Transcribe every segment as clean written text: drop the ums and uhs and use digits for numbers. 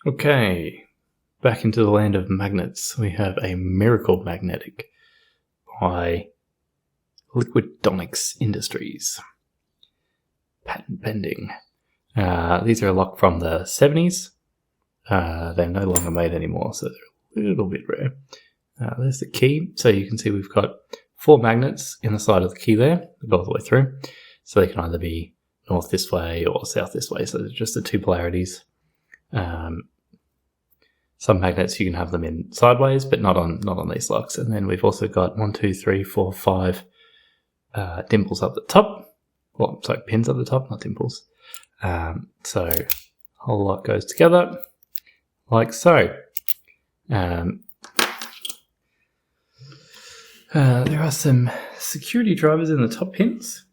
Okay, back into the land of magnets. We have a Miracle Magnetic by Liquidonics Industries. Patent pending. These are a lock from the 70s. They're no longer made anymore, so they're a little bit rare. There's the key. So you can see we've got 4 magnets in the side of the key there. They go all the way through. So they can either be north this way or south this way. So they're just the 2 polarities. Some magnets you can have them in sideways, but not on these locks. And then we've also got 1, 2, 3, 4, 5 dimples up the top. Well, sorry, pins up the top, not dimples. So whole lot goes together like so. There are some security drivers in the top pins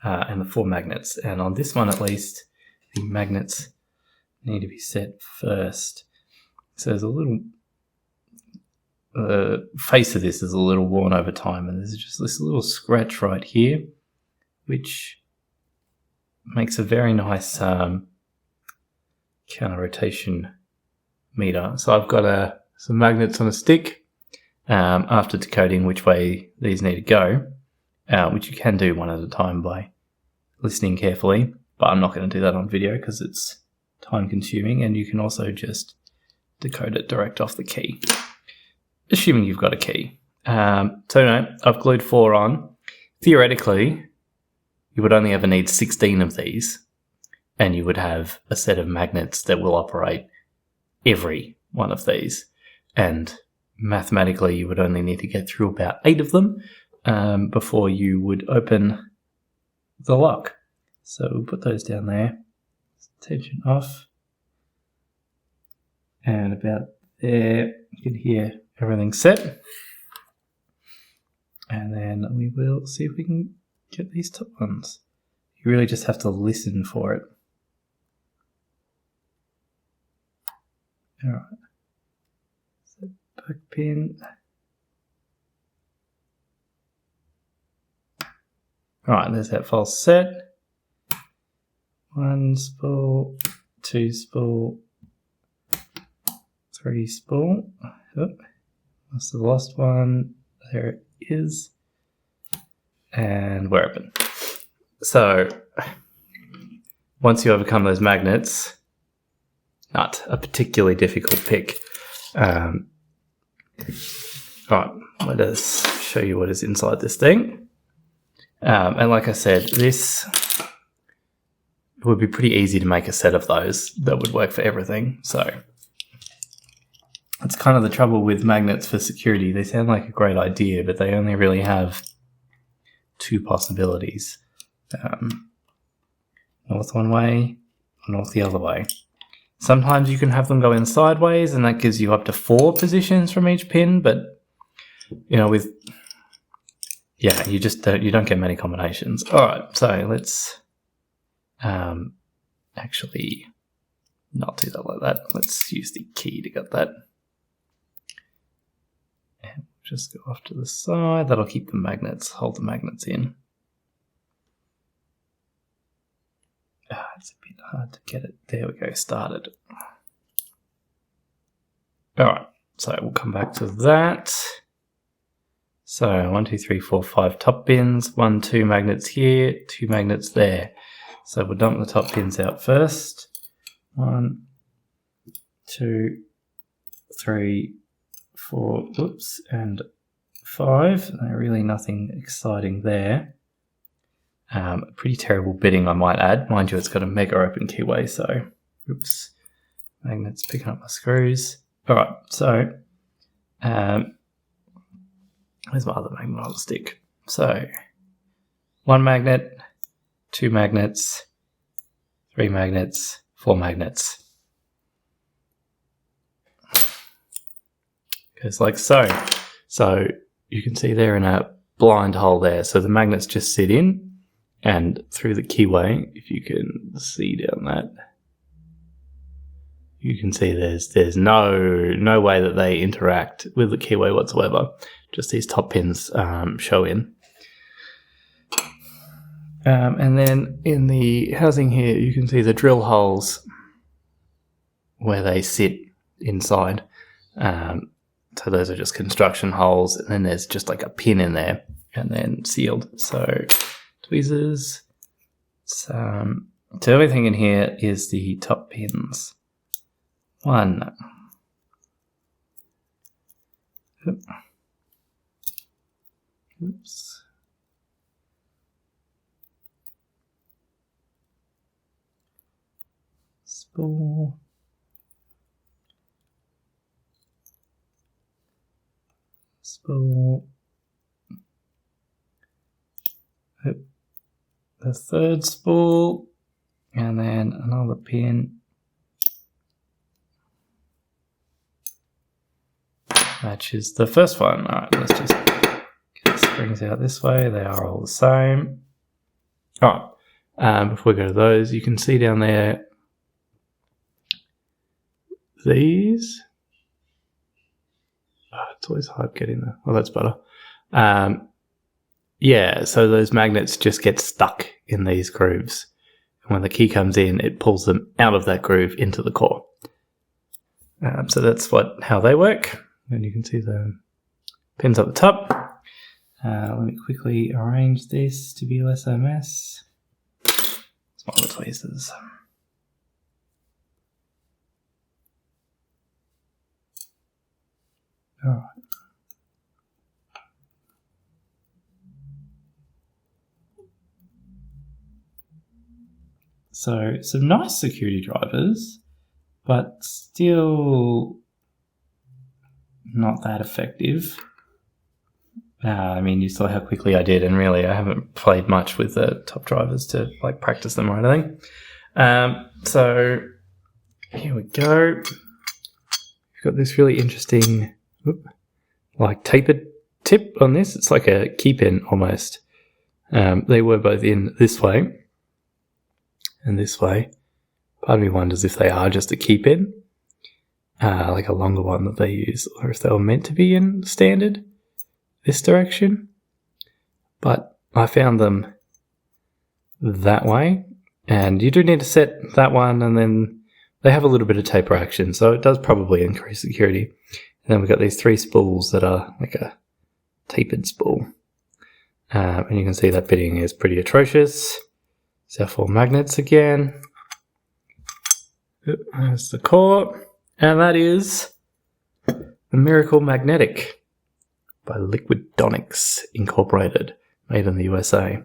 and the 4 magnets. And on this one, at least, the magnets need to be set first. So there's a little face of this is a little worn over time, and there's just this little scratch right here, which makes a very nice counter rotation meter. So I've got some magnets on a stick after decoding which way these need to go, which you can do one at a time by listening carefully, but I'm not going to do that on video because it's time consuming, and you can also just decode it direct off the key, assuming you've got a key. So no, I've glued 4 on. Theoretically, you would only ever need 16 of these, and you would have a set of magnets that will operate every one of these. And mathematically, you would only need to get through about 8 of them before you would open the lock. So we'll put those down there. Tension off. And about there, you can hear everything set. And then we will see if we can get these top ones. You really just have to listen for it. Alright. So back pin. Alright, there's that false set. 1 spool, 2 spool, 3 spool. Oh, must have lost one. There it is. And we're open. So once you overcome those magnets, not a particularly difficult pick. Right, let us show you what is inside this thing. And like I said, this would be pretty easy to make a set of those that would work for everything. So it's kind of the trouble with magnets for security. They sound like a great idea, but they only really have 2 possibilities. North one way, north the other way. Sometimes you can have them go in sideways, and that gives you up to 4 positions from each pin, but you know, you don't get many combinations. All right, so let's actually not do that like that. Let's use the key to get that. And just go off to the side. That'll keep the magnets, hold the magnets in. It's a bit hard to get it. There we go, started. All right, so we'll come back to that. So 1, 2, 3, 4, 5 top pins, 1, 2 magnets here, 2 magnets there. So we'll dump the top pins out first. 1, 2, 3, 4, whoops, and 5. Really nothing exciting there. Pretty terrible bitting, I might add. Mind you, it's got a mega open keyway, so oops. Magnets picking up my screws. All right, so where's my other magnet on the stick? So 1 magnet, 2 magnets, 3 magnets, 4 magnets. Goes like so. So you can see they're in a blind hole there. So the magnets just sit in, and through the keyway, if you can see down that, you can see there's no way that they interact with the keyway whatsoever. Just these top pins show in. And then in the housing here, you can see the drill holes where they sit inside. So those are just construction holes, and then there's just like a pin in there and then sealed. So tweezers. So everything in here is the top pins. One. Oops. Spool. Spool. The third spool, and then another pin. Matches the first one. Alright, let's just get the springs out this way. They are all the same. Alright, before we go to those, you can see down there these. It's always hard getting there. Oh, that's better. Yeah, so those magnets just get stuck in these grooves. And when the key comes in, it pulls them out of that groove into the core. So that's how they work. And you can see the pins at the top. Let me quickly arrange this to be less a mess. Smaller tweezers. All right. So some nice security drivers, but still not that effective. I mean, you saw how quickly I did, and really I haven't played much with the top drivers to like practice them or anything. So here we go. We've got this really interesting like tapered tip on this. It's like a key pin almost. They were both in this way and this way. Part of me wonders if they are just a key pin, like a longer one that they use, or if they were meant to be in standard this direction. But I found them that way, and you do need to set that one, and then they have a little bit of taper action, so it does probably increase security. And then we've got these 3 spools that are like a tapered spool. And you can see that fitting is pretty atrocious. So 4 magnets again. There's the core. And that is the Miracle Magnetic by Liquidonics Incorporated, made in the USA.